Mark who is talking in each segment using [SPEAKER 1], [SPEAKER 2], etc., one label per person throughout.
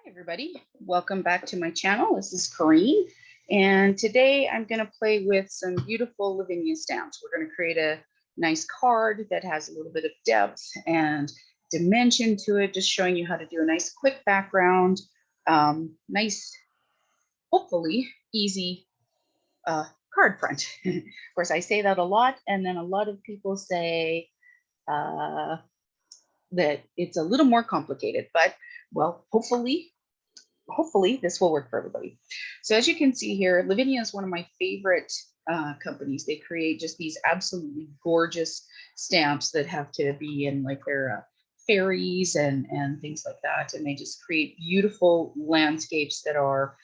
[SPEAKER 1] Hi everybody, welcome back to my channel. This is Corrine, and today I'm going to play with some beautiful Lavinia stamps. We're going to create a nice card that has a little bit of depth and dimension to it, just showing you how to do a nice quick background, nice, hopefully easy card front. Of course, I say that a lot, and then a lot of people say that it's a little more complicated, but well, hopefully this will work for everybody. So as you can see here, Lavinia is one of my favorite companies. They create just these absolutely gorgeous stamps that have to be in like their fairies and things like that. And they just create beautiful landscapes that are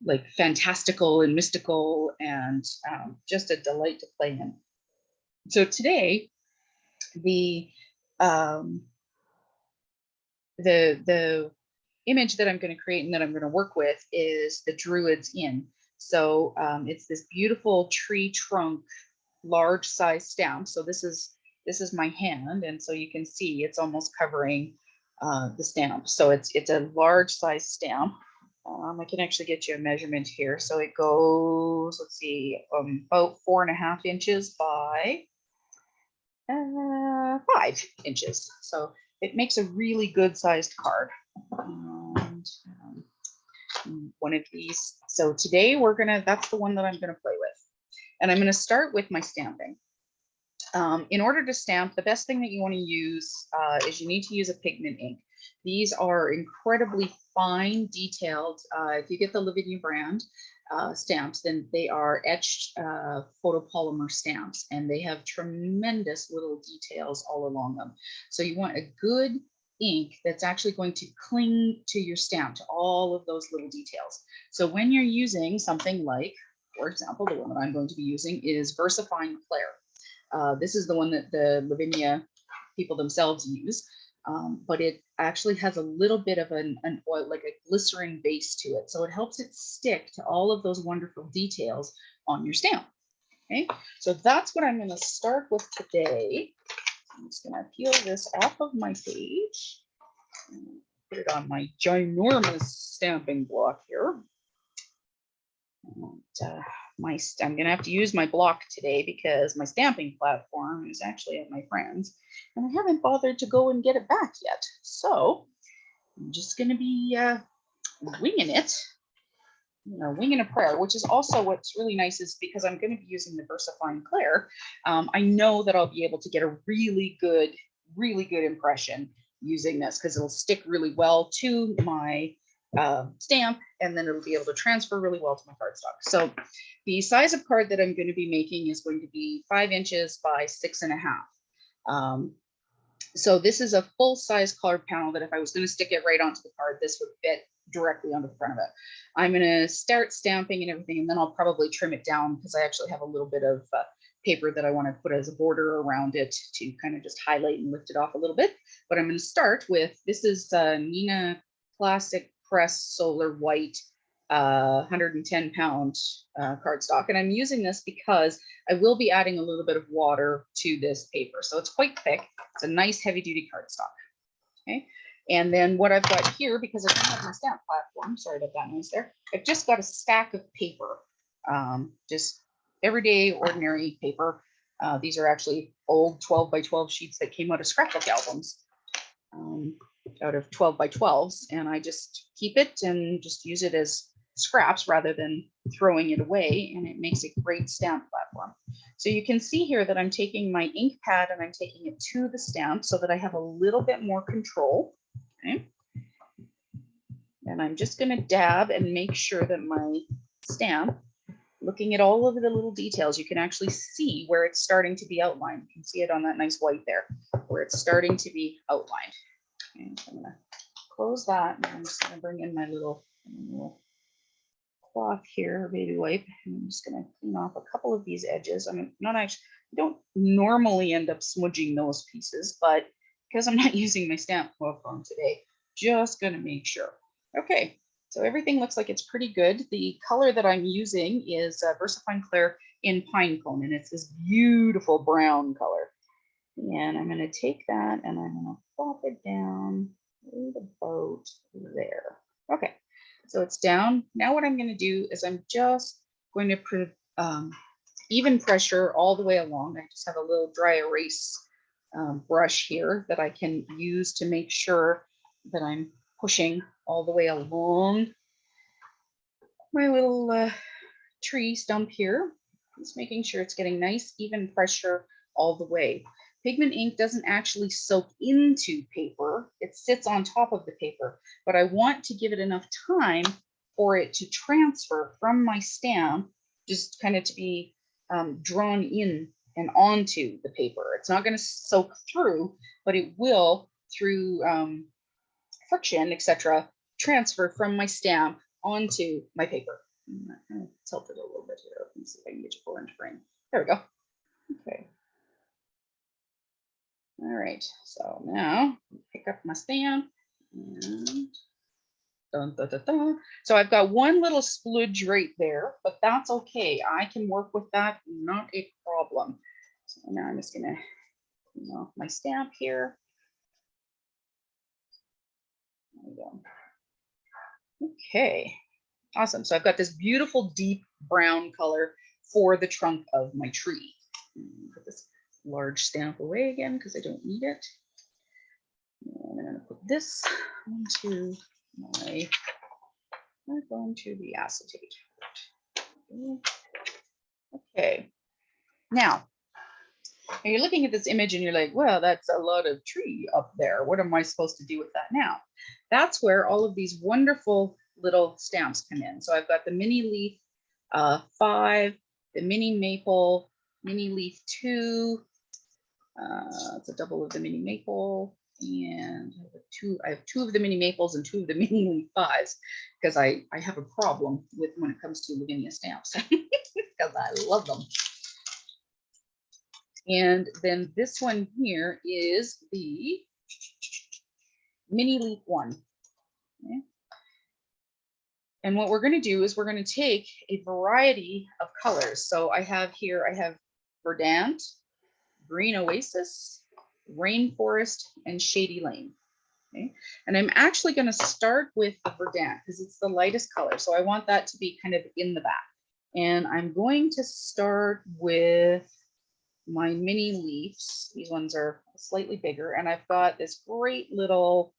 [SPEAKER 1] like fantastical and mystical and just a delight to play in. So today, the image that I'm going to create and that I'm going to work with is the Druid's Inn. So it's this beautiful tree trunk, large size stamp. So this is my hand, and so you can see it's almost covering the stamp. So it's a large size stamp. I can actually get you a measurement here. So it goes, let's see, about 4.5 inches by 5 inches. So it makes a really good sized card. And one of these. So today that's the one that I'm gonna play with. And I'm gonna start with my stamping. In order to stamp, the best thing that you want to use is you need to use a pigment ink. These are incredibly fine, detailed. If you get the Lavinia brand stamps, then they are etched photopolymer stamps, and they have tremendous little details all along them. So you want a good ink that's actually going to cling to your stamp, to all of those little details. So when you're using something like, for example, the one that I'm going to be using is VersaFine Clair. This is the one that the Lavinia people themselves use, but it actually has a little bit of an oil, like a glycerin base to it. So it helps it stick to all of those wonderful details on your stamp. Okay, so that's what I'm going to start with today. I'm just going to peel this off of my page and put it on my ginormous stamping block here. And, I'm going to have to use my block today because my stamping platform is actually at my friend's, and I haven't bothered to go and get it back yet. So I'm just going to be winging it, winging a prayer, which is also what's really nice is because I'm going to be using the VersaFine Clair. I know that I'll be able to get a really good impression using this because it'll stick really well to my stamp, and then it'll be able to transfer really well to my cardstock. So the size of card that I'm going to be making is going to be 5 inches by 6.5. So this is a full size card panel that if I was going to stick it right onto the card, this would fit directly onto the front of it. I'm going to start stamping and everything, and then I'll probably trim it down because I actually have a little bit of paper that I want to put as a border around it to kind of just highlight and lift it off a little bit. But I'm going to start with, this is Nina Classic Press Solar White 110-pound cardstock, and I'm using this because I will be adding a little bit of water to this paper, so it's quite thick. It's a nice heavy-duty cardstock. Okay, and then what I've got here, because I don't have my stamp platform, sorry about that noise there, I've just got a stack of paper, just everyday ordinary paper. These are actually old 12 by 12 sheets that came out of scrapbook albums. Out of 12 by 12s, and I just keep it and just use it as scraps rather than throwing it away, and it makes a great stamp platform. So you can see here that I'm taking my ink pad and I'm taking it to the stamp so that I have a little bit more control. Okay, and I'm just going to dab and make sure that my stamp, looking at all of the little details, you can actually see where it's starting to be outlined. You can see it on that nice white there, where it's starting to be outlined. Okay, so I'm going to close that, and I'm just going to bring in my little cloth here, baby wipe, and I'm just going to clean off a couple of these edges. I'm not actually, I don't normally end up smudging those pieces, but because I'm not using my stamp platform today, just going to make sure. Okay, so everything looks like it's pretty good. The color that I'm using is VersaFine Clair in Pine Cone, and it's this beautiful brown color. And I'm going to take that and I'm going to plop it down right about there. Okay, so it's down. Now what I'm going to do is I'm just going to put even pressure all the way along. I just have a little dry erase brush here that I can use to make sure that I'm pushing all the way along my little tree stump here. Just making sure it's getting nice, even pressure all the way. Pigment ink doesn't actually soak into paper. It sits on top of the paper, but I want to give it enough time for it to transfer from my stamp, just kind of to be drawn in and onto the paper. It's not going to soak through, but it will, through friction, etc., transfer from my stamp onto my paper. I'm going to tilt it a little bit here. Let me see if I can get you 4-inch frame. There we go. Okay. All right. So now pick up my stamp and dun, dun, dun, dun. So I've got one little spludge right there, but that's okay. I can work with that. Not a problem. So now I'm just going to clean off my stamp here. There we go. Okay. Awesome. So I've got this beautiful deep brown color for the trunk of my tree. Put this large stamp away again because I don't need it. And I'm going to put this onto the acetate. Okay. Now you're looking at this image and you're like, well, that's a lot of tree up there. What am I supposed to do with that now? That's where all of these wonderful little stamps come in. So I've got the mini leaf 5, the mini maple, mini leaf 2. It's a double of the mini maple, and I have two of the mini maples and 2 of the mini leaf 5s because I have a problem with when it comes to Lavinia stamps because I love them. And then this one here is the mini leaf 1. Okay. And what we're going to do is we're going to take a variety of colors. So I have Verdant, Green Oasis, Rainforest, and Shady Lane. Okay. And I'm actually going to start with the Verdant because it's the lightest color. So I want that to be kind of in the back. And I'm going to start with my mini leaves. These ones are slightly bigger. And I've got this great little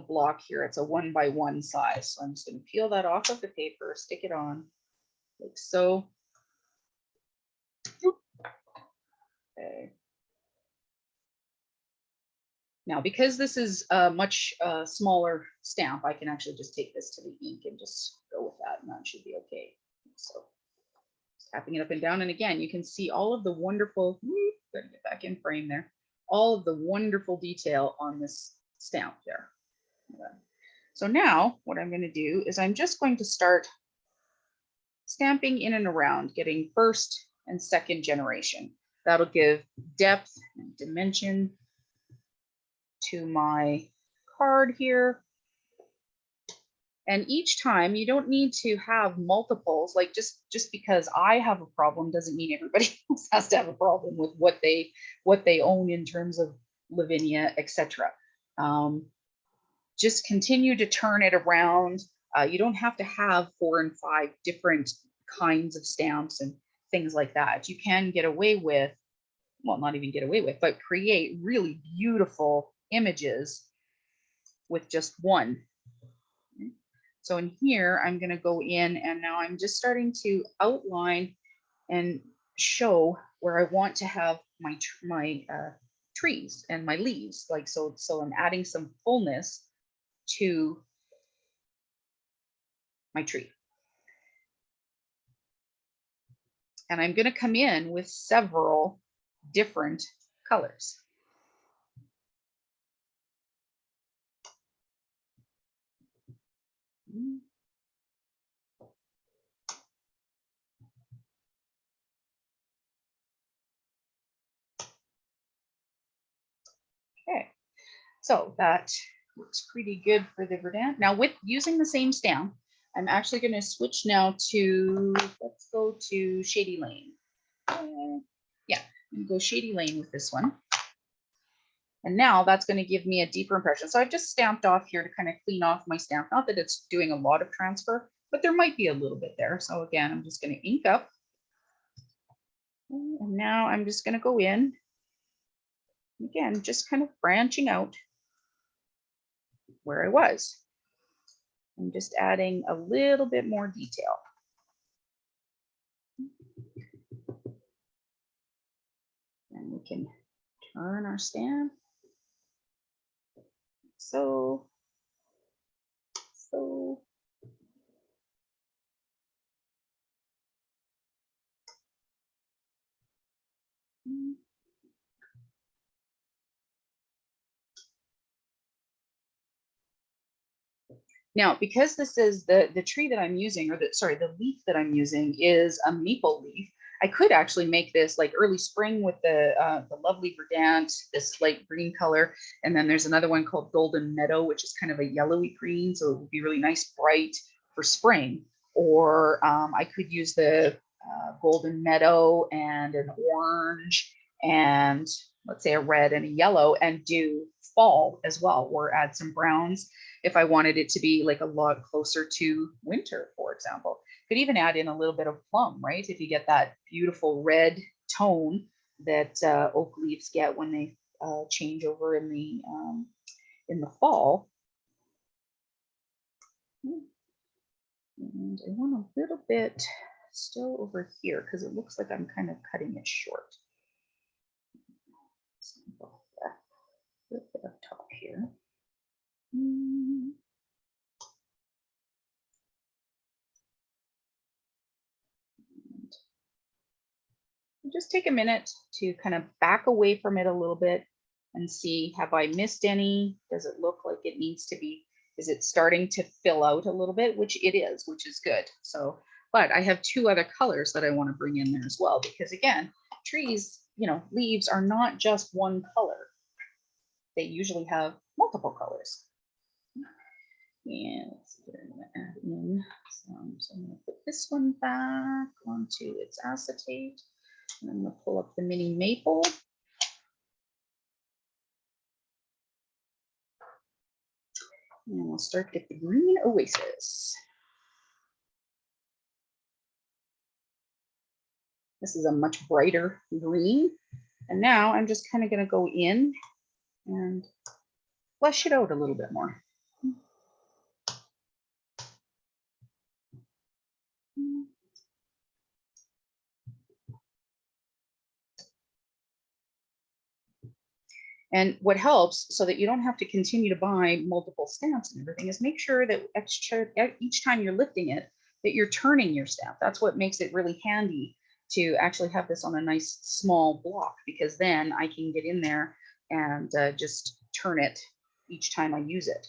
[SPEAKER 1] block here. It's a 1x1 size. So I'm just going to peel that off of the paper, stick it on like so. Okay. Now, because this is a much smaller stamp, I can actually just take this to the ink and just go with that, and that should be okay. So tapping it up and down, and again, you can see all of the wonderful, gotta get back in frame there, all of the wonderful detail on this stamp there. So now what I'm going to do is I'm just going to start stamping in and around, getting first and second generation. That'll give depth and dimension to my card here. And each time, you don't need to have multiples, like just because I have a problem doesn't mean everybody else has to have a problem with what they own in terms of Lavinia, etc. Just continue to turn it around. You don't have to have 4 and 5 different kinds of stamps and things like that. You can get away with, well, not even get away with, but create really beautiful images with just one. So in here, I'm going to go in and now I'm just starting to outline and show where I want to have my trees and my leaves. Like so I'm adding some fullness to my tree. And I'm going to come in with several different colors. Okay, so that looks pretty good for the Verdant. Now with using the same stamp, I'm actually going to switch now to, let's go to Shady Lane. Yeah, I'm going to go Shady Lane with this one. And now that's going to give me a deeper impression. So I've just stamped off here to kind of clean off my stamp. Not that it's doing a lot of transfer, but there might be a little bit there. So again, I'm just going to ink up. And now I'm just going to go in. Again, just kind of branching out where I was. I'm just adding a little bit more detail. And we can turn our stamp. So. Now, because this is the tree that I'm using, or the leaf that I'm using is a maple leaf, I could actually make this like early spring with the lovely verdant, this light green color. And then there's another one called Golden Meadow, which is kind of a yellowy green. So it would be really nice, bright for spring. Or I could use the Golden Meadow and an orange and let's say a red and a yellow and do fall as well, or add some browns if I wanted it to be like a lot closer to winter, for example. Could even add in a little bit of plum, right? If you get that beautiful red tone that oak leaves get when they change over in the fall. And I want a little bit still over here because it looks like I'm kind of cutting it short. A little bit up top here. Just take a minute to kind of back away from it a little bit and see, have I missed any? Does it look like it needs to be? Is it starting to fill out a little bit? Which it is, which is good. So, but I have two other colors that I want to bring in there as well, because again, trees, you know, leaves are not just one color. They usually have multiple colors. And let's see what I'm going to add in. So I'm going to put this one back onto its acetate. And I'm going to pull up the mini maple. And we'll start with the green oasis. This is a much brighter green. And now I'm just kind of going to go in and flesh it out a little bit more. And what helps so that you don't have to continue to buy multiple stamps and everything is make sure that each time you're lifting it, that you're turning your stamp. That's what makes it really handy to actually have this on a nice small block, because then I can get in there and just turn it each time I use it.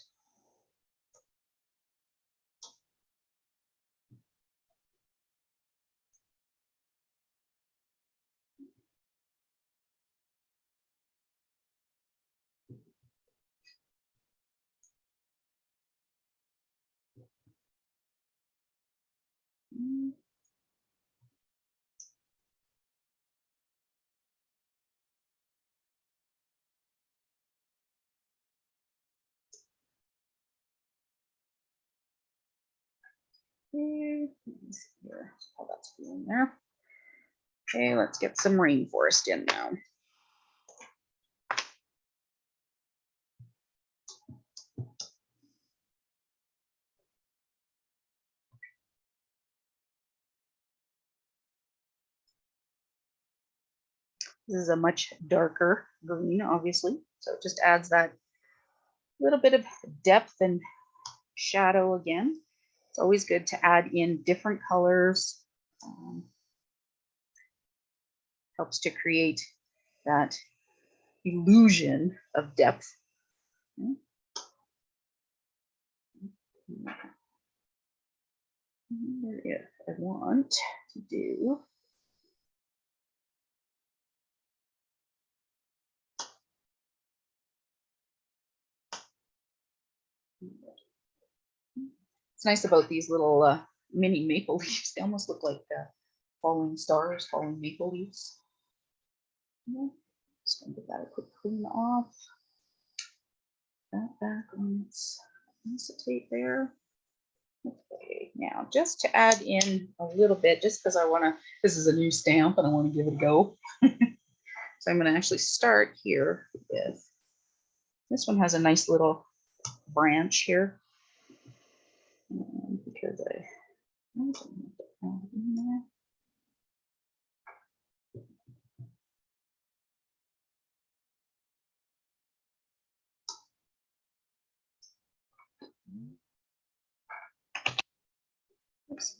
[SPEAKER 1] Okay, let's see here how that's feeling there. Okay, let's get some rainforest in now. This is a much darker green, obviously, so it just adds that little bit of depth and shadow again. It's always good to add in different colors. Helps to create that illusion of depth. If I want to do it's nice about these little mini maple leaves. They almost look like falling stars, falling maple leaves. Just gonna give that a quick clean off. that back on its acetate there. Okay, now just to add in a little bit, just because I want to, this is a new stamp and I want to give it a go. So I'm going to actually start here with, this one has a nice little branch here. Because I in there. Oops.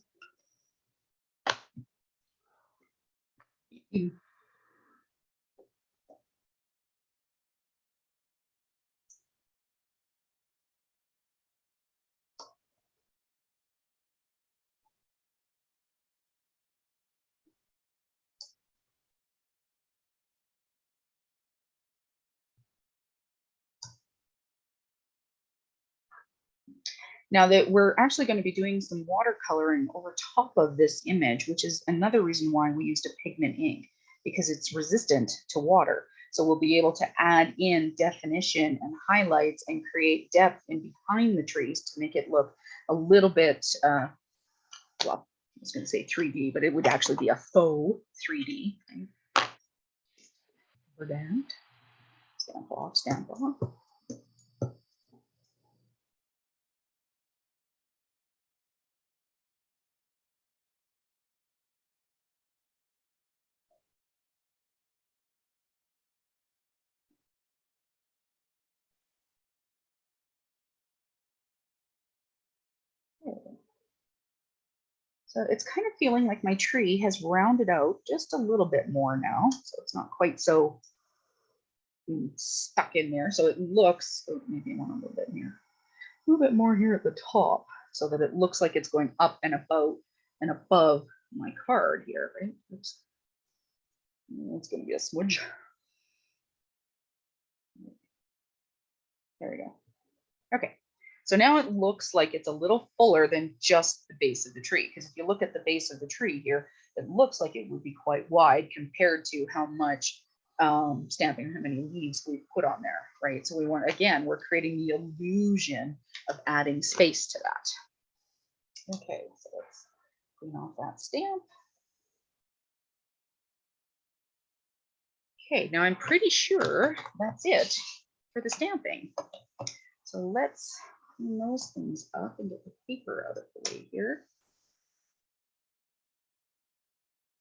[SPEAKER 1] Now that we're actually going to be doing some watercoloring over top of this image, which is another reason why we used a pigment ink, because it's resistant to water. So we'll be able to add in definition and highlights and create depth in behind the trees to make it look a little bit, well, I was going to say 3D, but it would actually be a faux 3D. For that, stamp off, stamp off. So it's kind of feeling like my tree has rounded out just a little bit more now. So it's not quite so stuck in there. So it looks, oh, maybe I want a little bit here, a little bit more here at the top so that it looks like it's going up and above my card here, right? Oops. It's going to be a smudge. There we go. Okay. So now it looks like it's a little fuller than just the base of the tree. Because if you look at the base of the tree here, it looks like it would be quite wide compared to how much stamping, how many leaves we've put on there, right? So we want, again, we're creating the illusion of adding space to that. Okay, so let's clean off that stamp. Okay, now I'm pretty sure that's it for the stamping. So let's clean those things up and get the paper out of the way here.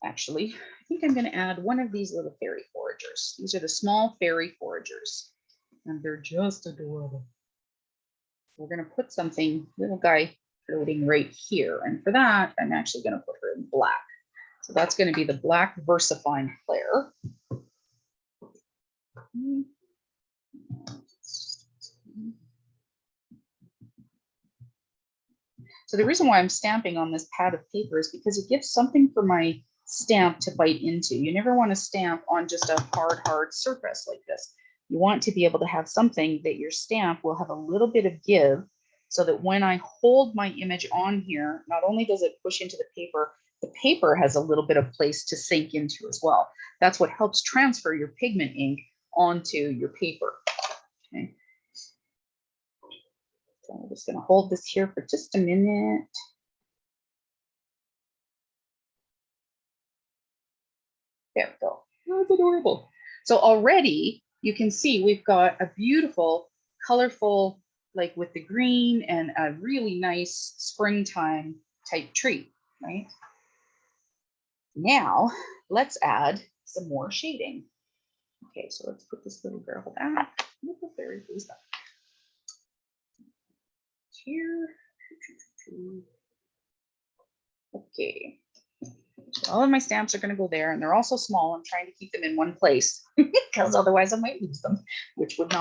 [SPEAKER 1] Actually, I think I'm going to add one of these little fairy foragers. These are the small fairy foragers, and they're just adorable. We're going to put something, little guy floating right here. And for that, I'm actually going to put her in black. So that's going to be the black VersaFine Claire. So the reason why I'm stamping on this pad of paper is because it gives something for my stamp to bite into. You never want to stamp on just a hard surface like this. You want to be able to have something that your stamp will have a little bit of give, so that when I hold my image on here, not only does it push into the paper has a little bit of place to sink into as well. That's what helps transfer your pigment ink onto your paper. Okay. So I'm just going to hold this here for just a minute. There we go. Oh, it's adorable. So already you can see we've got a beautiful, colorful, like with the green and a really nice springtime type tree, right? Now let's add some more shading. Okay, so let's put this little girl back. Very pleased back. Here. Okay. All of my stamps are going to go there, and they're also small. I'm trying to keep them in one place because otherwise I might lose them, which would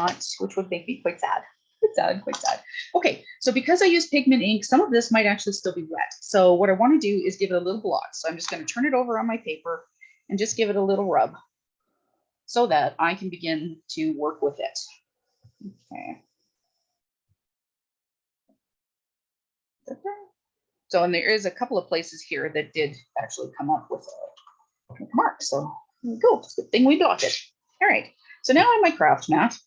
[SPEAKER 1] make me quite sad. Quite sad. Okay, so because I use pigment ink, some of this might actually still be wet. So what I want to do is give it a little blot. So I'm just going to turn it over on my paper and just give it a little rub so that I can begin to work with it. Okay. So, and there is a couple of places here that did actually come up with marks. So there we go. It's a good thing we dotted. All right. So now on my craft mat,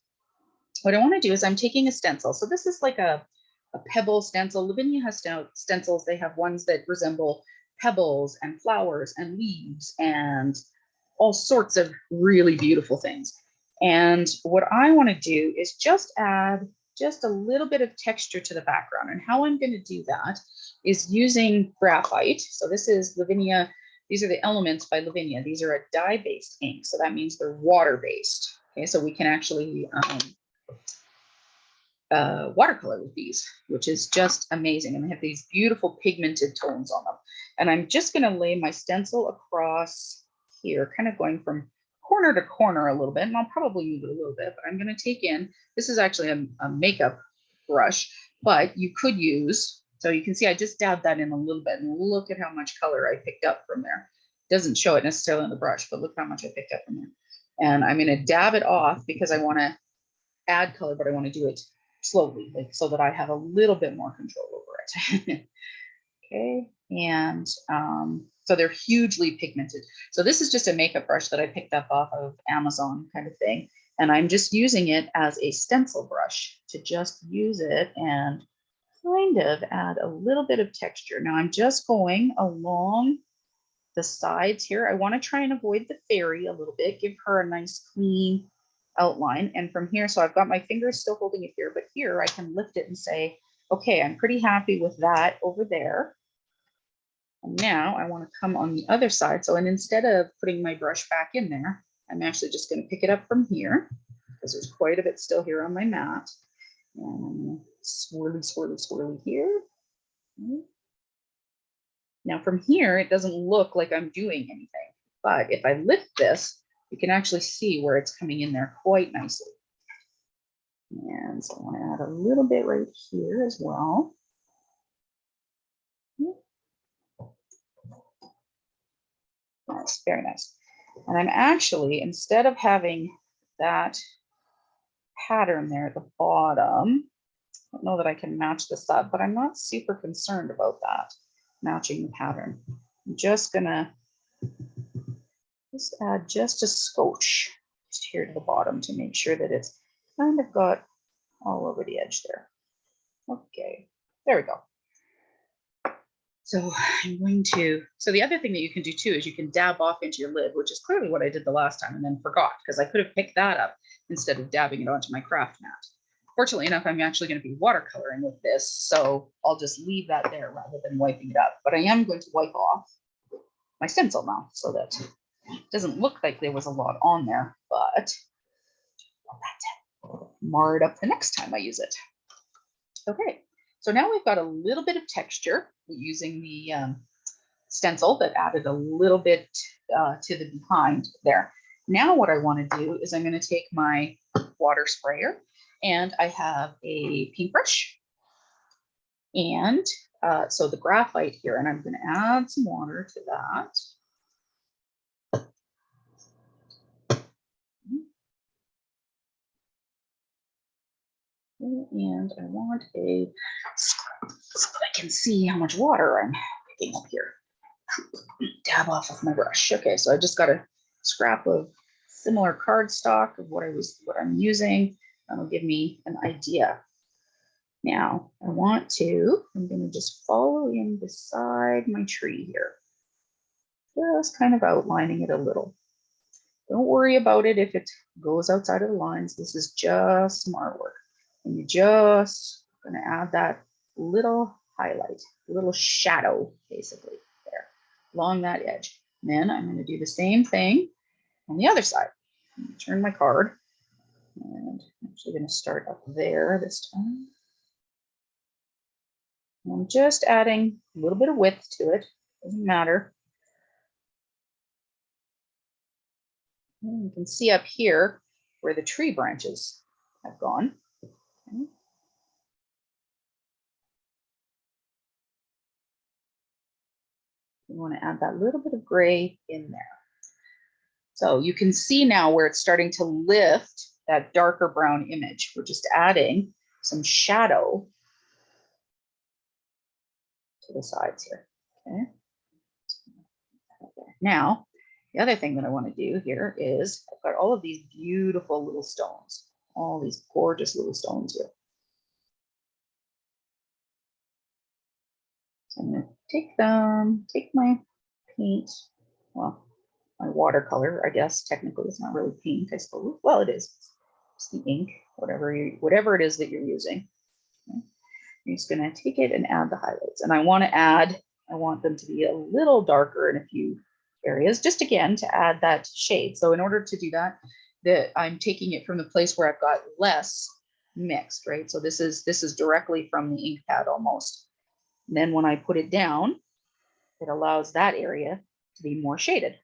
[SPEAKER 1] what I want to do is I'm taking a stencil. So this is like a pebble stencil. Lavinia has stencils. They have ones that resemble pebbles and flowers and leaves and all sorts of really beautiful things. And what I want to do is just add just a little bit of texture to the background. And how I'm going to do that is using graphite. So this is Lavinia. These are the elements by Lavinia. These are a dye-based ink. So that means they're water-based. Okay, so we can actually watercolor with these, which is just amazing. And they have these beautiful pigmented tones on them. And I'm just going to lay my stencil across here, kind of going from corner to corner a little bit. And I'll probably move it a little bit, but I'm going to take in, this is actually a makeup brush, but you could use, so you can see I just dabbed that in a little bit, and look at how much color I picked up from there. It doesn't show it necessarily on the brush, but look how much I picked up from there. And I'm going to dab it off because I want to add color, but I want to do it slowly, like so that I have a little bit more control over it. Okay, and so they're hugely pigmented. So this is just a makeup brush that I picked up off of Amazon kind of thing. And I'm just using it as a stencil brush to just use it and kind of add a little bit of texture. Now I'm just going along the sides here. I want to try and avoid the fairy a little bit, give her a nice clean outline. And from here, so I've got my fingers still holding it here, but here I can lift it and say, okay, I'm pretty happy with that over there. And now I want to come on the other side. So, and instead of putting my brush back in there, I'm actually just going to pick it up from here because there's quite a bit still here on my mat. And swirly, swirly, swirly here. Now from here, it doesn't look like I'm doing anything, but if I lift this, you can actually see where it's coming in there quite nicely. And so I want to add a little bit right here as well. Nice, very nice. And I'm actually, instead of having that pattern there at the bottom, I don't know that I can match this up, but I'm not super concerned about that, matching the pattern. I'm just gonna just add just a skosh just here to the bottom to make sure that it's kind of got all over the edge there. Okay, there we go. So I'm going to, so the other thing that you can do too is you can dab off into your lid, which is clearly what I did the last time and then forgot because I could have picked that up instead of dabbing it onto my craft mat. Fortunately enough, I'm actually going to be watercoloring with this, so I'll just leave that there rather than wiping it up. But I am going to wipe off my stencil now so that it doesn't look like there was a lot on there, but that's mar it up the next time I use it. Okay, so now we've got a little bit of texture using the stencil that added a little bit to the behind there. Now what I want to do is I'm going to take my water sprayer, and I have a paintbrush and so the graphite here, and I'm going to add some water to that. And I want a scrub so that I can see how much water I'm picking up here. Dab off with my brush. Okay, so I just got a scrap of similar cardstock of what I'm using. That'll give me an idea. Now I'm going to just follow in beside my tree here. Just kind of outlining it a little. Don't worry about it if it goes outside of the lines. This is just some artwork. And you're just going to add that little highlight, little shadow, basically, there, along that edge. And then I'm going to do the same thing on the other side. Turn my card. And I'm actually going to start up there this time. And I'm just adding a little bit of width to it. Doesn't matter. And you can see up here where the tree branches have gone. Okay. You want to add that little bit of gray in there. So you can see now where it's starting to lift that darker brown image. We're just adding some shadow to the sides here. Okay. Now, the other thing that I want to do here is I've got all of these beautiful little stones. all these gorgeous little stones here. So I'm going to take my paint, well, my watercolor, I guess. Technically, it's not really paint, I suppose. Well, it is. It's the ink, whatever it is that you're using. Okay. You're just going to take it and add the highlights. And I want them to be a little darker in a few areas, just again to add that shade. So in order to do that, I'm taking it from the place where I've got less mixed, right? So this is directly from the ink pad almost. And then when I put it down, it allows that area to be more shaded.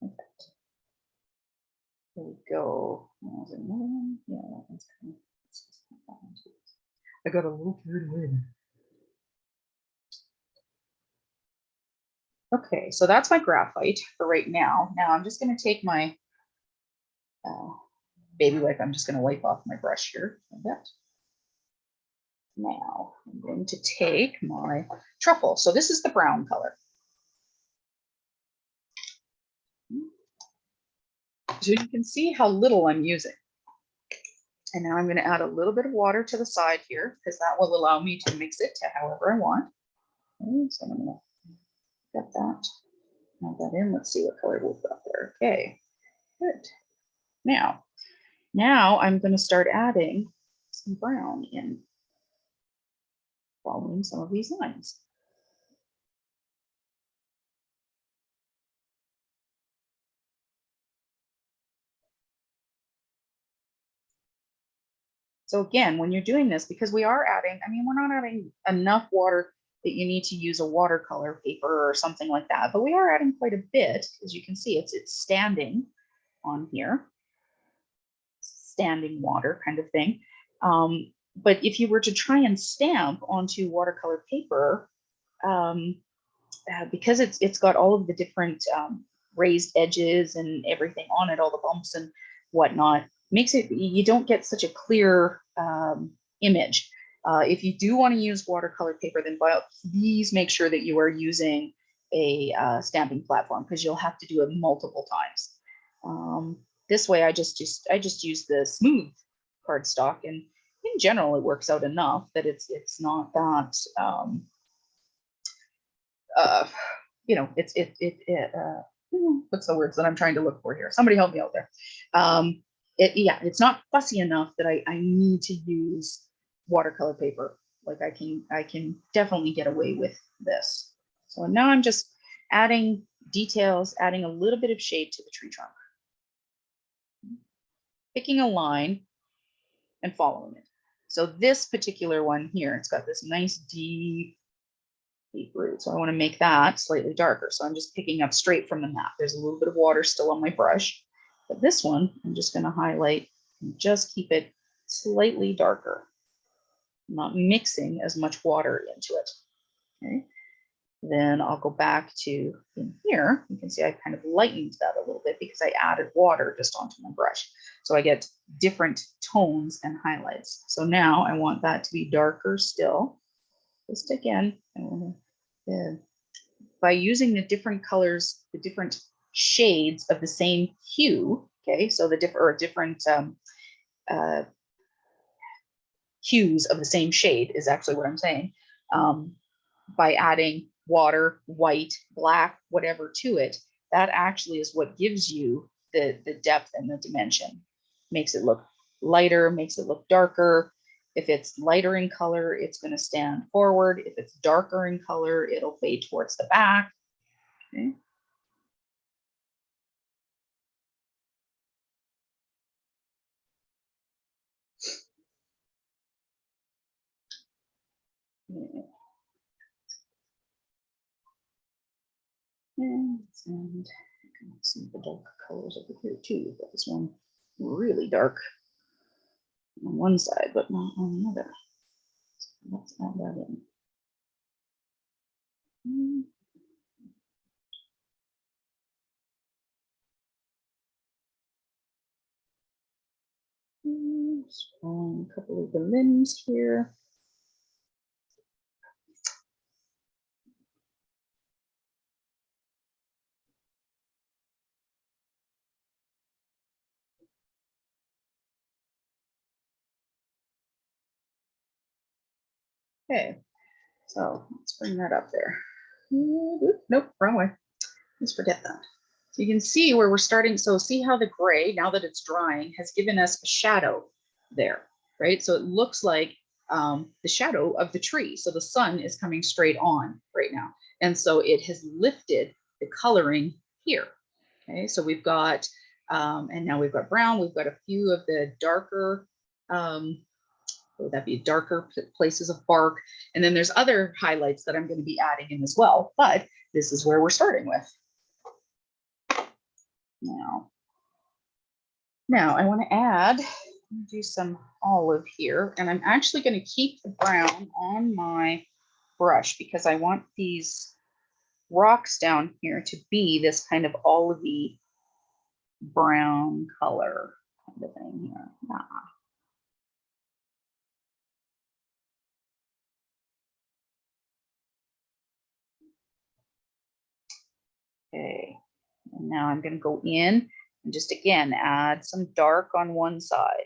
[SPEAKER 1] Okay. There we go. There's another one. Yeah, that one's kind of, I got a little carried away. Okay, so that's my graphite for right now. Now I'm just going to take my baby wipe. I'm just going to wipe off my brush here a bit. Now I'm going to take my truffle. So this is the brown color. So you can see how little I'm using. And now I'm going to add a little bit of water to the side here because that will allow me to mix it to however I want. Okay, so I'm going to get that. Add that in. Let's see what color we've got there. Okay, good. Now I'm going to start adding some brown in, following some of these lines. So again, when you're doing this, because we are adding, I mean, we're not adding enough water that you need to use a watercolor paper or something like that, but we are adding quite a bit. As you can see, it's standing on here, standing water kind of thing. But if you were to try and stamp onto watercolor paper, because it's got all of the different raised edges and everything on it, all the bumps and whatnot, makes it, you don't get such a clear image. If you do want to use watercolor paper, then please make sure that you are using a stamping platform, because you'll have to do it multiple times. This way, I just use the smooth cardstock, and in general, it works out enough that it's not that you know, what's the words that I'm trying to look for here? Somebody help me out there. Yeah, it's not fussy enough that I need to use watercolor paper. Like I can definitely get away with this. So now I'm just adding details, adding a little bit of shade to the tree trunk, picking a line and following it. So this particular one here, it's got this nice deep root. So I want to make that slightly darker. So I'm just picking up straight from the map. There's a little bit of water still on my brush, but this one, I'm just going to highlight and just keep it slightly darker. I'm not mixing as much water into it. Okay. Then I'll go back to in here. You can see I kind of lightened that a little bit because I added water just onto my brush. So I get different tones and highlights. So now I want that to be darker still. Just again, by using the different colors, the different shades of the same hue. Okay, so the different hues of the same shade is actually what I'm saying. By adding water, white, black, whatever to it, that actually is what gives you the depth and the dimension. Makes it look lighter, makes it look darker. If it's lighter in color, it's going to stand forward. If it's darker in color, it'll fade towards the back. Okay. Yeah. And I can see the dark colors over here too. But this one really dark on one side, but not on the other. So let's add that in. Just drawing a couple of the limbs here. Okay, so let's bring that up there. Nope, wrong way. Let's forget that. So you can see where we're starting. So see how the gray, now that it's drying, has given us a shadow there, right? So it looks like the shadow of the tree. So the sun is coming straight on right now. And so it has lifted the coloring here. Okay, so we've got, and now we've got brown, we've got a few of the darker, would that be darker places of bark. And then there's other highlights that I'm going to be adding in as well, but this is where we're starting with. Now I want to add, do some olive here, and I'm actually going to keep the brown on my brush because I want these rocks down here to be this kind of olivey brown color kind of thing here. Okay, and now I'm going to go in and just again add some dark on one side.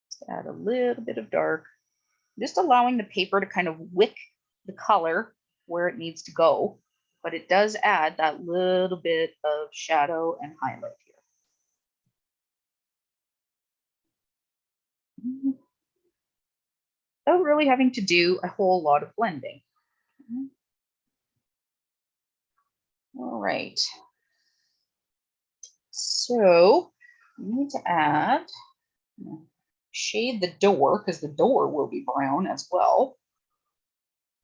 [SPEAKER 1] Just add a little bit of dark, just allowing the paper to kind of wick the color where it needs to go, but it does add that little bit of shadow and highlight here. Without really having to do a whole lot of blending. All right. So we need to add, shade the door because the door will be brown as well.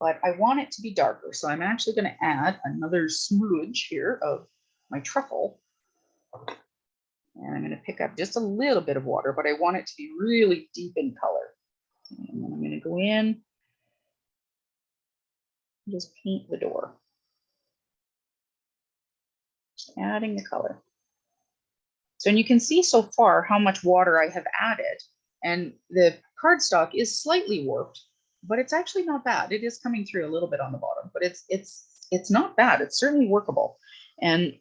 [SPEAKER 1] But I want it to be darker. So I'm actually going to add another smudge here of my truffle. And I'm going to pick up just a little bit of water, but I want it to be really deep in color. And then I'm going to go in and just paint the door. Just adding the color. So, and you can see so far how much water I have added. And the cardstock is slightly warped, but it's actually not bad. It is coming through a little bit on the bottom, but it's not bad. It's certainly workable. And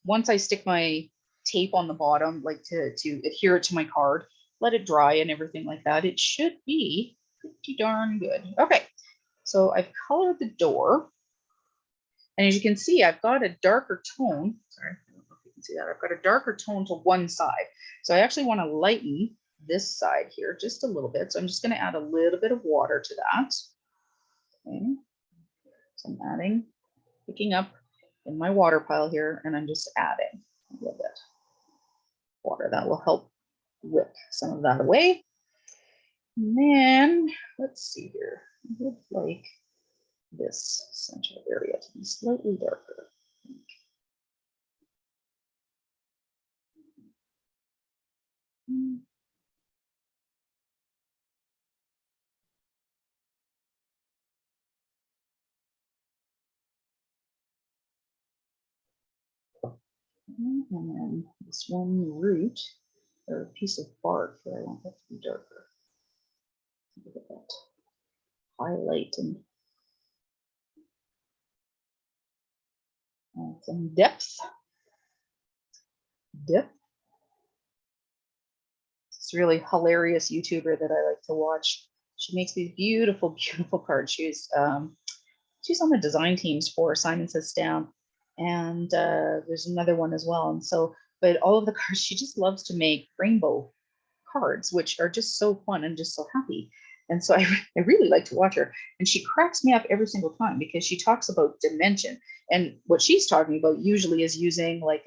[SPEAKER 1] once I stick my tape on the bottom, like to adhere it to my card, let it dry and everything like that, it should be pretty darn good. Okay, so I've colored the door. And as you can see, I've got a darker tone. Sorry, I don't know if you can see that. I've got a darker tone to one side. So I actually want to lighten this side here just a little bit. So I'm just going to add a little bit of water to that. Okay. So I'm adding, picking up in my water pile here, and I'm just adding a little bit of water. That will help whip some of that away. And then let's see here. I would like this center area to be slightly darker. And then this one root or piece of bark here, I want that to be darker. Look at that highlight and some depth. It's a really hilarious YouTuber that I like to watch. She makes these beautiful, beautiful cards. She's on the design teams for Simon Says Stamp, and there's another one as well. And so, but all of the cards, she just loves to make rainbow cards, which are just so fun and just so happy. And so I really like to watch her. And she cracks me up every single time because she talks about dimension. And what she's talking about usually is using like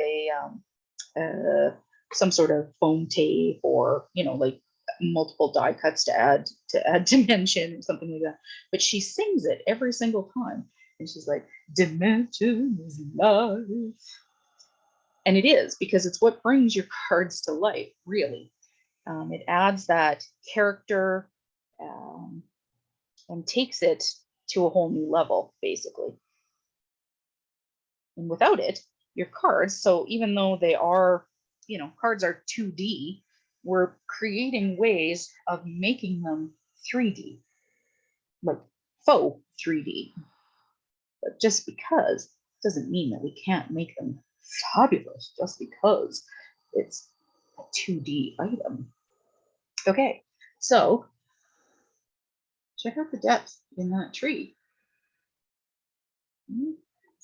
[SPEAKER 1] some sort of foam tape or, like multiple die cuts to add dimension or something like that. But she sings it every single time. And she's like, dimension is life. And it is, because it's what brings your cards to life, really. It adds that character and takes it to a whole new level, basically. And without it, your cards, so even though they are, cards are 2D, we're creating ways of making them 3D, like faux 3D. But just because doesn't mean that we can't make them fabulous just because it's a 2D item. Okay, so Check out the depth in that tree.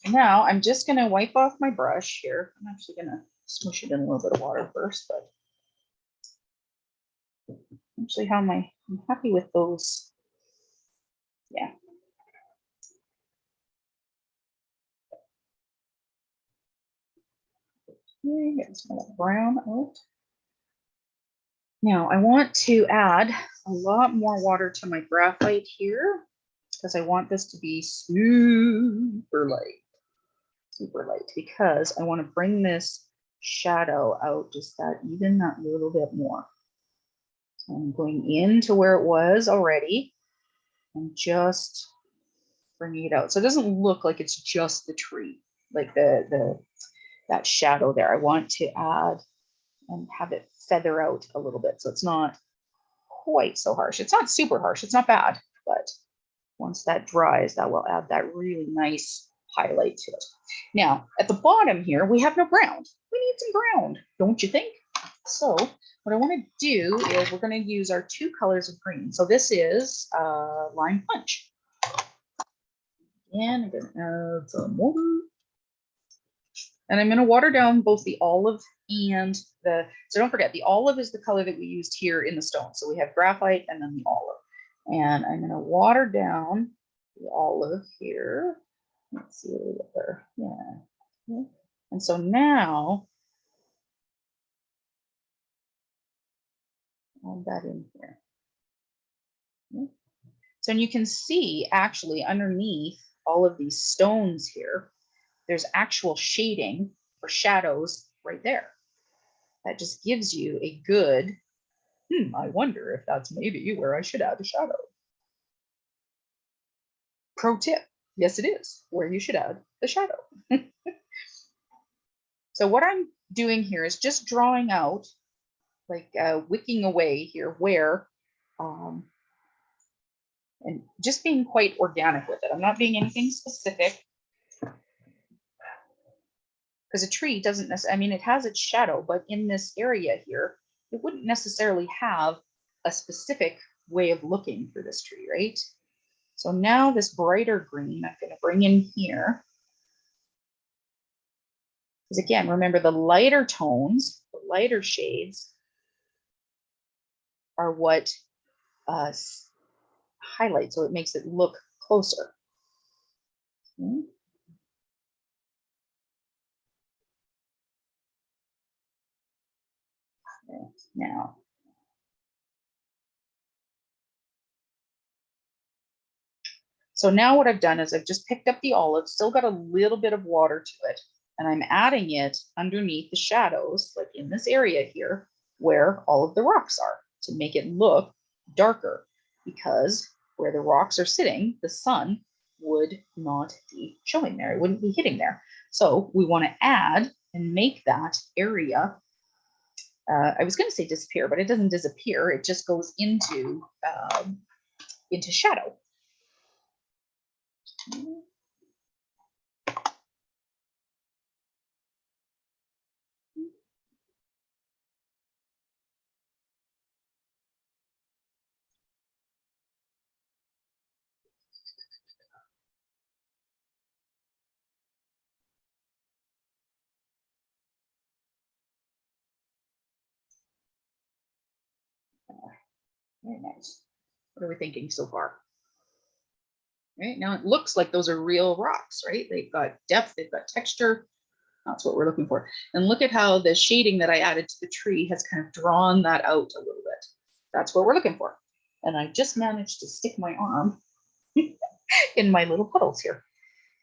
[SPEAKER 1] Now I'm just going to wipe off my brush here. I'm actually going to smush it in a little bit of water first, but actually I'm happy with those. Yeah. Get some of that brown out. Now I want to add a lot more water to my graphite here because I want this to be super light, because I want to bring this shadow out just that little bit more. So I'm going into where it was already and just bringing it out. So it doesn't look like it's just the tree, like that shadow there. I want to add and have it feather out a little bit so it's not quite so harsh. It's not super harsh, it's not bad, but once that dries, that will add that really nice highlight to it. Now, at the bottom here, we have no brown. We need some brown, don't you think? So what I want to do is we're going to use our 2 colors of green. So this is lime punch. And I'm going to add some water. And I'm going to water down both the olive and so don't forget, the olive is the color that we used here in the stone. So we have graphite and then the olive. And I'm going to water down the olive here. Let's see what we get there. Yeah. And so now, add that in here. So you can see actually underneath all of these stones here, there's actual shading or shadows right there. That just gives you a good, I wonder if that's maybe where I should add a shadow. Pro tip, yes it is, where you should add the shadow. So what I'm doing here is just drawing out, like wicking away here where, and just being quite organic with it. I'm not being anything specific, because a tree doesn't necessarily, I mean, it has its shadow, but in this area here, it wouldn't necessarily have a specific way of looking for this tree, right? So now this brighter green, I'm going to bring in here. Because again, remember the lighter tones, the lighter shades are what highlight, so it makes it look closer. Okay. Now, so now what I've done is I've just picked up the olive, still got a little bit of water to it, and I'm adding it underneath the shadows, like in this area here, where all of the rocks are, to make it look darker, because where the rocks are sitting, the sun would not be showing there. It wouldn't be hitting there. So we want to add and make that area, I was going to say disappear, but it doesn't disappear. It just goes into shadow. Very nice. What are we thinking so far? Right now, it looks like those are real rocks, right? They've got depth, they've got texture. That's what we're looking for. And look at how the shading that I added to the tree has kind of drawn that out a little bit. That's what we're looking for. And I just managed to stick my arm in my little puddles here.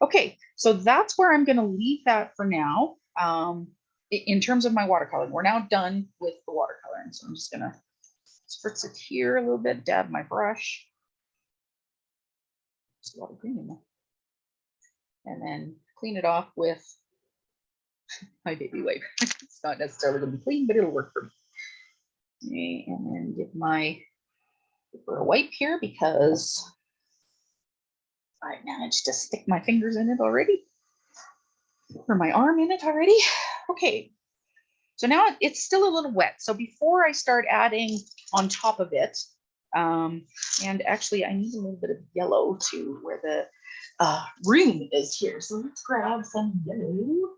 [SPEAKER 1] Okay, so that's where I'm going to leave that for now. In terms of my watercoloring, we're now done with the watercoloring. So I'm just going to spritz it here a little bit, dab my brush. There's a lot of green in there. And then clean it off with my baby wipe. It's not necessarily going to be clean, but it'll work for me. Okay, and then give my paper a wipe here, because I managed to stick my fingers in it already, or my arm in it already. Okay, so now it's still a little wet. So before I start adding on top of it, And actually, I need a little bit of yellow to where the room is here. So let's grab some yellow.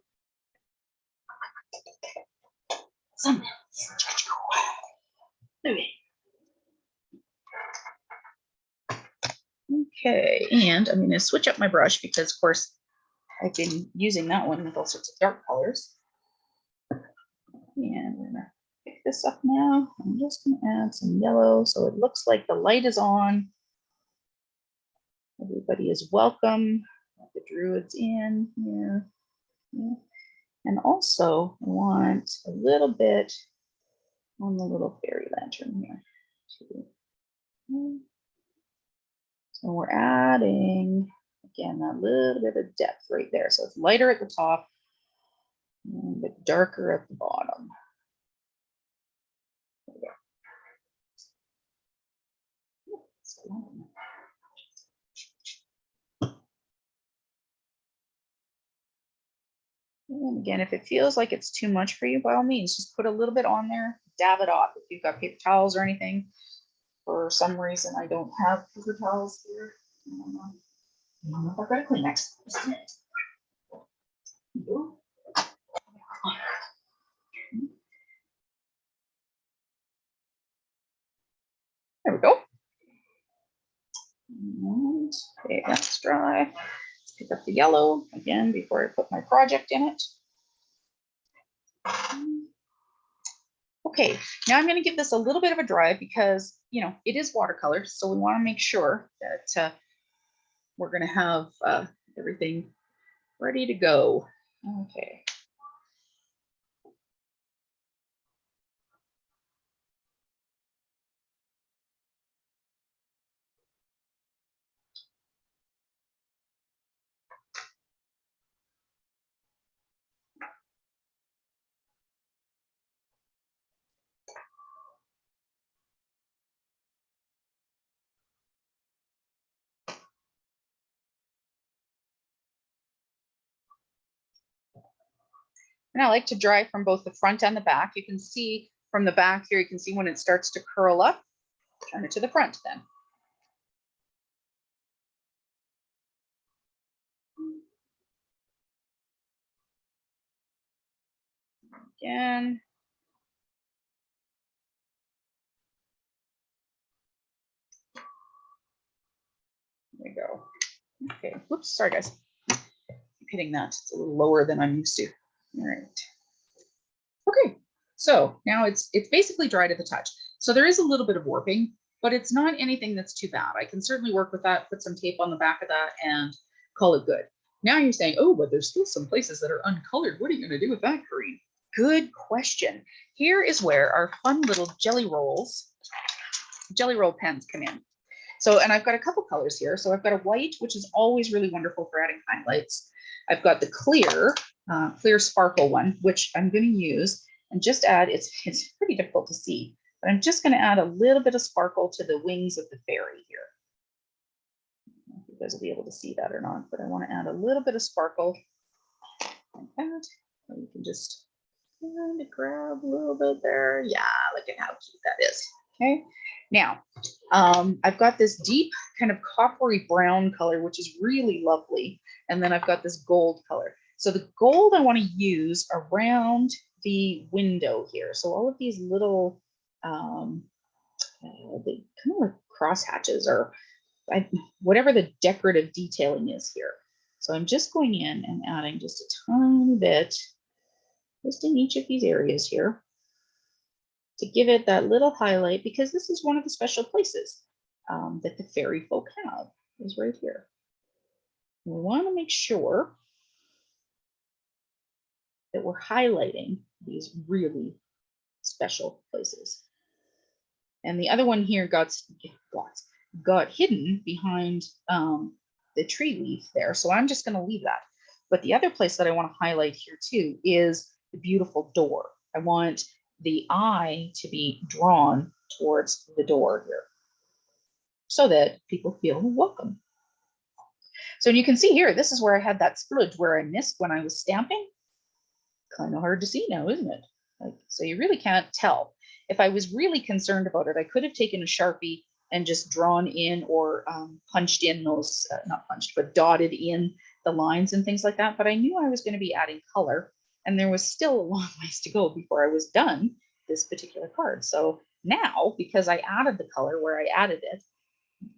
[SPEAKER 1] Some. Okay, and I'm going to switch up my brush because, of course, I've been using that one with all sorts of dark colors. And we're going to pick this up now. I'm just going to add some yellow so it looks like the light is on. Everybody is welcome. The Druid's in here. Yeah. And also I want a little bit on the little fairy lantern here too. So we're adding, again, that little bit of depth right there. So it's lighter at the top and a bit darker at the bottom. There we go. And again, if it feels like it's too much for you, by all means, just put a little bit on there, dab it off. If you've got paper towels or anything, for some reason I don't have paper towels here. I don't know if I've got a Kleenex. There we go. And okay, that's dry. Let's pick up the yellow again before I put my project in it. Okay, now I'm going to give this a little bit of a dry because, you know, it is watercolor. So we want to make sure that we're going to have everything ready to go. Okay. And I like to dry from both the front and the back. You can see from the back here, you can see when it starts to curl up, turn it to the front then. Again. There you go. Okay, whoops, sorry guys. I'm hitting that, it's a little lower than I'm used to. All right. Okay, so now it's basically dry to the touch. So there is a little bit of warping, but it's not anything that's too bad. I can certainly work with that, put some tape on the back of that and call it good. Now you're saying, oh, but there's still some places that are uncolored. What are you going to do with that, Corinne? Good question. Here is where our fun little jelly roll pens come in. So, and I've got a couple colors here. So I've got a white, which is always really wonderful for adding highlights. I've got the clear sparkle one, which I'm going to use and just add, it's pretty difficult to see, but I'm just going to add a little bit of sparkle to the wings of the fairy here. I don't know if you guys will be able to see that or not, but I want to add a little bit of sparkle like that. So you can just kind of grab a little bit there. Yeah, look at how cute that is. Okay, now I've got this deep kind of coppery brown color, which is really lovely. And then I've got this gold color. So the gold I want to use around the window here. So all of these little, they kind of like cross hatches or whatever the decorative detailing is here. So I'm just going in and adding just a tiny bit, just in each of these areas here, to give it that little highlight, because this is one of the special places that the fairy folk have, is right here. We want to make sure that we're highlighting these really special places. And the other one here got hidden behind the tree leaf there. So I'm just going to leave that. But the other place that I want to highlight here too is the beautiful door. I want the eye to be drawn towards the door here so that people feel welcome. So you can see here, this is where I had that spludge where I missed when I was stamping. Kind of hard to see now, isn't it? Like, so you really can't tell. If I was really concerned about it, I could have taken a Sharpie and just drawn in or punched in those, not punched, but dotted in the lines and things like that. But I knew I was going to be adding color, and there was still a long ways to go before I was done this particular card. So now, because I added the color where I added it,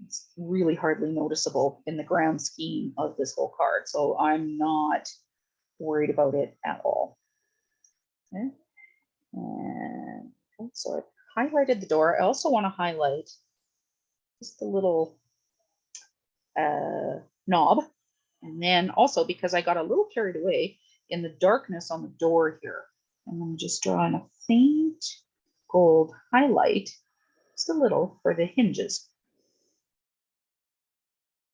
[SPEAKER 1] it's really hardly noticeable in the grand scheme of this whole card. So I'm not worried about it at all. Okay. And so I highlighted the door. I also want to highlight just a little knob. And then also, because I got a little carried away in the darkness on the door here, and I'm just drawing a faint gold highlight, just a little, for the hinges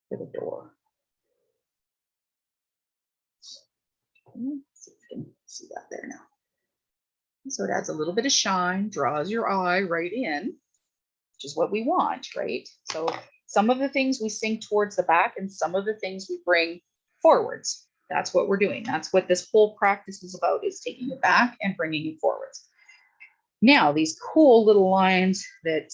[SPEAKER 1] for the door. Let's see if you can see that there now. So it adds a little bit of shine, draws your eye right in, which is what we want, right? So some of the things we sink towards the back and some of the things we bring forwards. That's what we're doing. That's what this whole practice is about, is taking it back and bringing it forwards. Now, these cool little lines that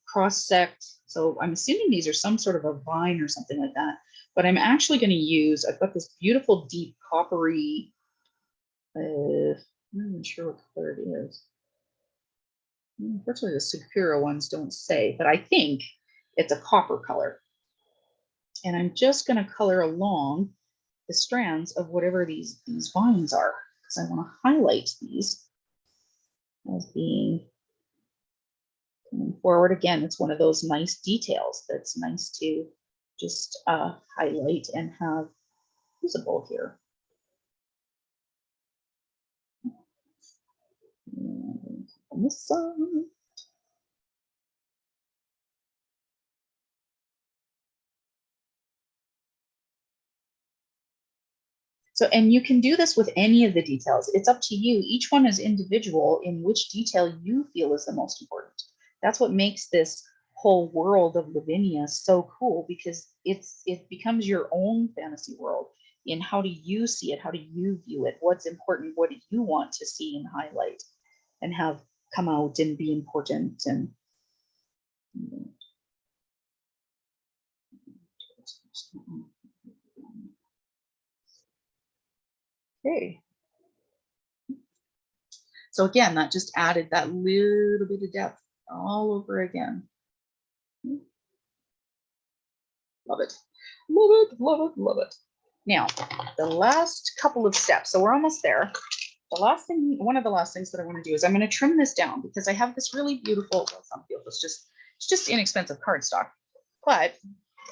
[SPEAKER 1] cross-sect, so I'm assuming these are some sort of a vine or something like that, but I'm actually going to use, I've got this beautiful deep coppery, I'm not even sure what color it is. Unfortunately, the Sakura ones don't say, but I think it's a copper color. And I'm just going to color along the strands of whatever these vines are, because I want to highlight these as being coming forward. Again, it's one of those nice details that's nice to just highlight and have visible here. And on this side. So, and you can do this with any of the details. It's up to you. Each one is individual in which detail you feel is the most important. That's what makes this whole world of Lavinia so cool, because it becomes your own fantasy world. In how do you see it? How do you view it? What's important? What do you want to see and highlight and have come out and be important? And okay. So again, that just added that little bit of depth all over again. Love it. Love it, love it, love it. Now, the last couple of steps. So we're almost there. The last thing, one of the last things that I want to do is I'm going to trim this down, because I have this really beautiful, well, it's not beautiful, it's just inexpensive cardstock. But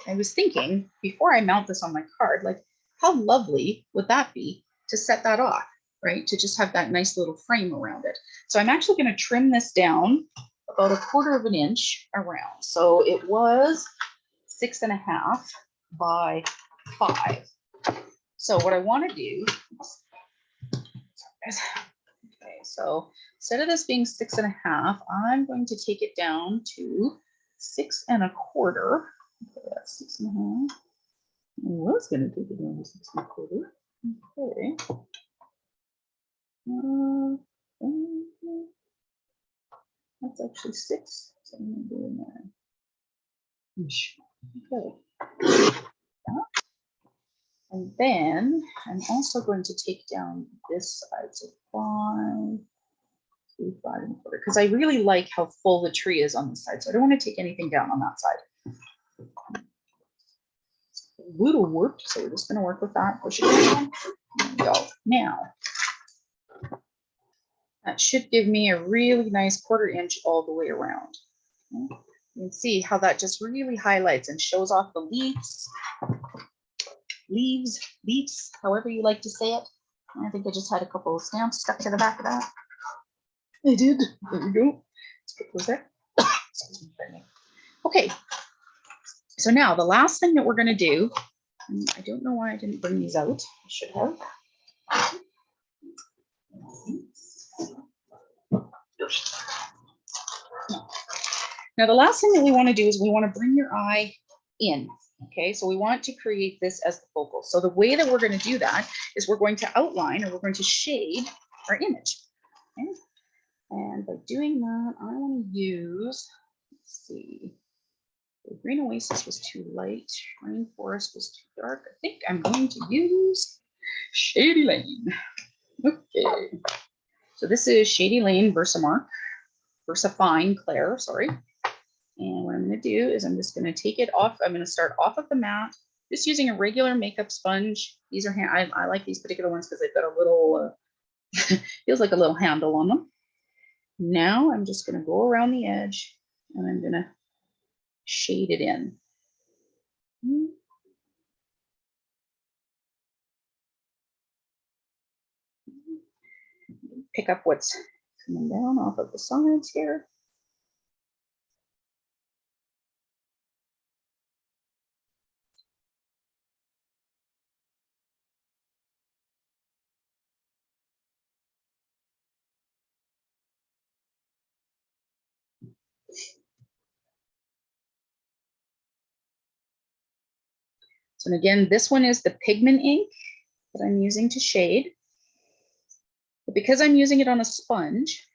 [SPEAKER 1] I was thinking, before I mount this on my card, like, how lovely would that be to set that off, right? To just have that nice little frame around it. So I'm actually going to trim this down about 1/4 of an inch around. So it was 6.5 by 5. So what I want to do, okay, so instead of this being 6.5, I'm going to take it down to 6.25. Okay, that's 6.5. I was going to take it down to 6.25. Okay. That's actually 6. So I'm going to do in there. Okay. And then I'm also going to take down this side, so 5, 3, 5.25, because I really like how full the tree is on this side. So I don't want to take anything down on that side. A little warped, so we're just going to work with that. Push it down. There we go. Now, that should give me a really nice 1/4 inch all the way around. Okay. You can see how that just really highlights and shows off the leaves, however you like to say it. I think I just had a couple of stamps stuck to the back of that. I did. There we go. Let's put those there. Okay. So now the last thing that we're going to do, I don't know why I didn't bring these out. I should have. Now the last thing that we want to do is we want to bring your eye in. Okay, so we want to create this as the focal. So the way that we're going to do that is we're going to outline, or we're going to shade our image. Okay? And by doing that, I want to use, let's see, The Green Oasis was too light. Rainforest was too dark. I think I'm going to use Shady Lane. Okay. So this is Shady Lane Versafine Claire, sorry. And what I'm going to do is I'm just going to take it off. I'm going to start off of the mat, just using a regular makeup sponge. These are, I like these particular ones because they've got a little, feels like a little handle on them. Now I'm just going to go around the edge and I'm going to shade it in. Pick up what's coming down off of the sides here. So again, this one is the pigment ink that I'm using to shade. But because I'm using it on a sponge,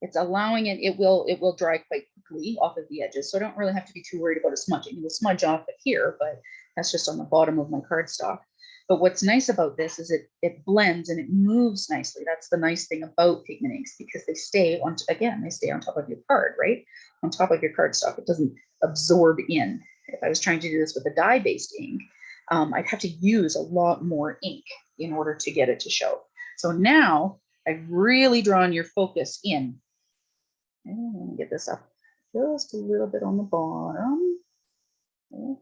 [SPEAKER 1] it's allowing it will dry quite quickly off of the edges. So I don't really have to be too worried about a smudging. It will smudge off it here, but that's just on the bottom of my cardstock. But what's nice about this is it blends and it moves nicely. That's the nice thing about pigment inks, because they stay on, again, they stay on top of your card, right? On top of your cardstock. It doesn't absorb in. If I was trying to do this with a dye-based ink, I'd have to use a lot more ink in order to get it to show. So now I've really drawn your focus in. And let me get this up just a little bit on the bottom. Okay.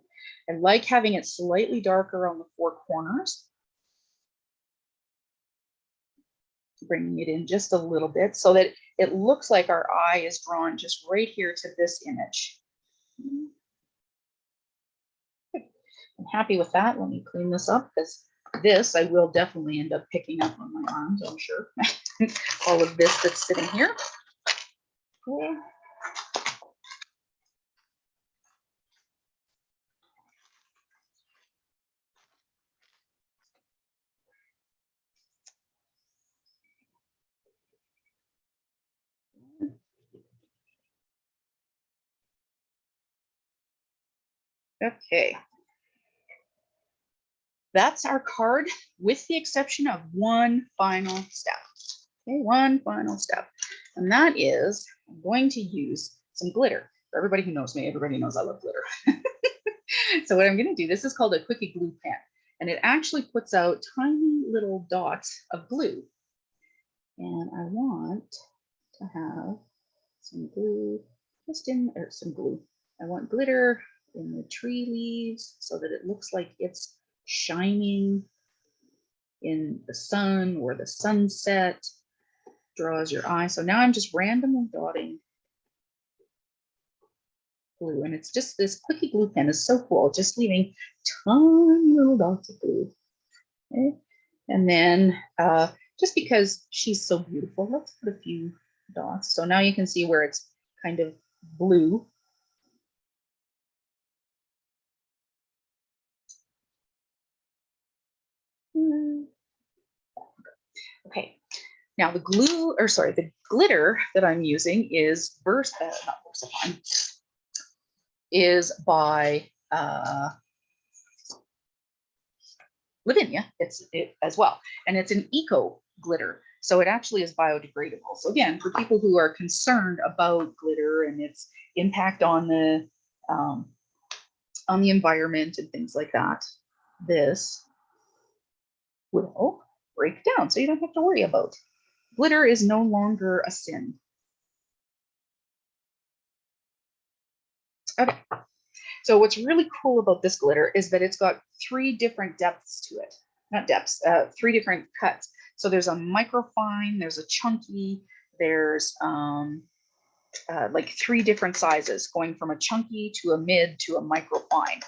[SPEAKER 1] I like having it slightly darker on the four corners. Bringing it in just a little bit so that it looks like our eye is drawn just right here to this image. I'm happy with that. Let me clean this up, because this I will definitely end up picking up on my arms, I'm sure. All of this that's sitting here. Okay. Okay. That's our card, with the exception of one final step. Okay, one final step. And that is, I'm going to use some glitter. For everybody who knows me, everybody knows I love glitter. So what I'm going to do, this is called a quickie glue pen, and it actually puts out tiny little dots of glue. And I want to have some glue just in, or some glue. I want glitter in the tree leaves so that it looks like it's shining in the sun or the sunset. Draws your eye. So now I'm just randomly dotting glue, and it's just, this quickie glue pen is so cool, just leaving tiny little dots of glue. Okay. And then just because she's so beautiful, let's put a few dots. So now you can see where it's kind of blue. Okay, now the glue, or sorry, the glitter that I'm using is not Versafine, is by Lavinia. It's as well, and it's an eco glitter, so it actually is biodegradable. So again, for people who are concerned about glitter and its impact on the environment and things like that, this will break down, so you don't have to worry about. Glitter is no longer a sin. Okay. So what's really cool about this glitter is that it's got three different depths to it. Not depths, three different cuts. So there's a microfine, there's a chunky, there's like three different sizes, going from a chunky to a mid to a microfine.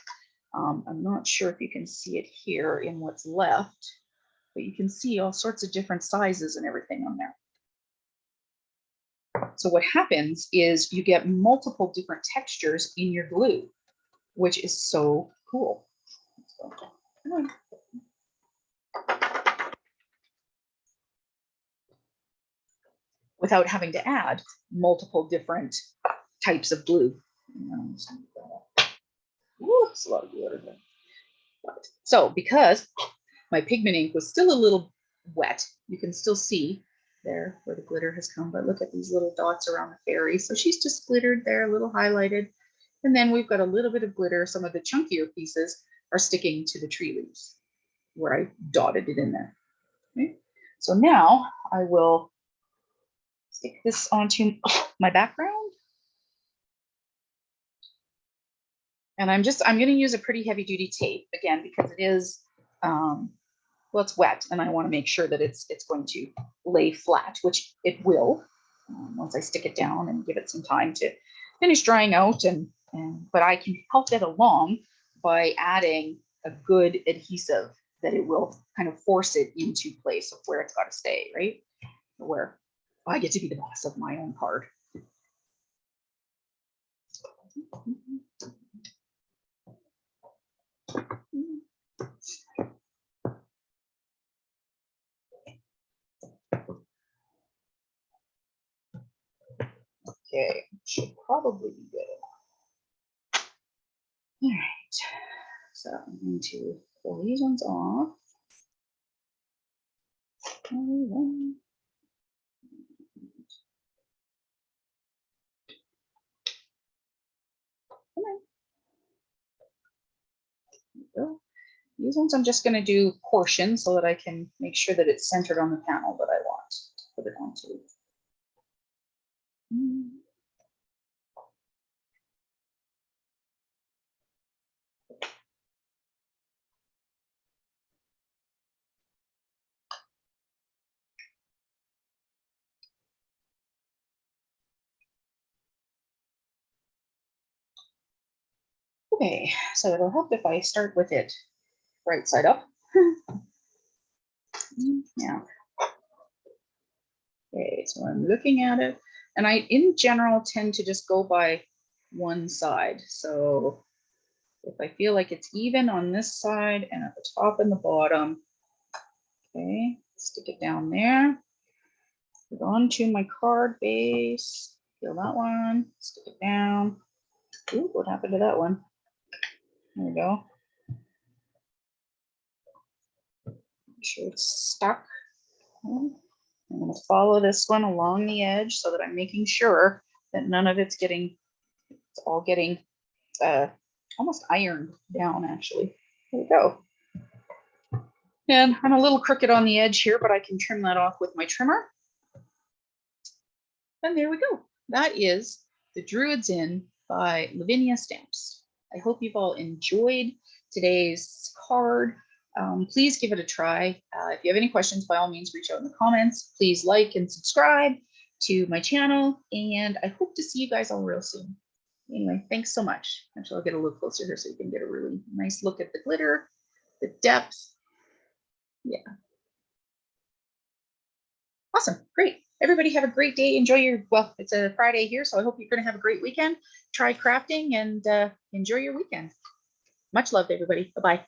[SPEAKER 1] I'm not sure if you can see it here in what's left, but you can see all sorts of different sizes and everything on there. So what happens is you get multiple different textures in your glue, which is so cool. So, without having to add multiple different types of glue. Ooh, that's a lot of glitter there. So because my pigment ink was still a little wet, you can still see there where the glitter has come, but look at these little dots around the fairy. So she's just glittered there, a little highlighted. And then we've got a little bit of glitter. Some of the chunkier pieces are sticking to the tree leaves where I dotted it in there. Okay. So now I will stick this onto my background. And I'm going to use a pretty heavy duty tape again, because it is, well, it's wet and I want to make sure that it's going to lay flat, which it will once I stick it down and give it some time to finish drying out. But I can help it along by adding a good adhesive that it will kind of force it into place of where it's got to stay, right? Where I get to be the boss of my own card. Okay, should probably be good. All right, so I'm going to pull these ones off. These ones I'm just going to do portions so that I can make sure that it's centered on the panel that I want to put it onto. Okay, so it'll help if I start with it right side up. Yeah. Okay, so I'm looking at it, and I, in general, tend to just go by one side. So if I feel like it's even on this side and at the top and the bottom, okay, stick it down there. Put onto my card base. Feel that one. Stick it down. Ooh, what happened to that one? There we go. Make sure it's stuck. Okay. I'm going to follow this one along the edge so that I'm making sure that none of it's getting, it's all getting almost ironed down, actually. There we go. And I'm a little crooked on the edge here, but I can trim that off with my trimmer. And there we go. That is the Druid's Inn by Lavinia Stamps. I hope you've all enjoyed today's card. Please give it a try. If you have any questions, by all means, reach out in the comments. Please like and subscribe to my channel, and I hope to see you guys all real soon. Anyway, thanks so much. Actually, I'll get a little closer here so you can get a really nice look at the glitter, the depth. Yeah. Awesome. Great. Everybody have a great day. Enjoy your, well, it's a Friday here, so I hope you're going to have a great weekend. Try crafting and enjoy your weekend. Much love, everybody. Bye-bye.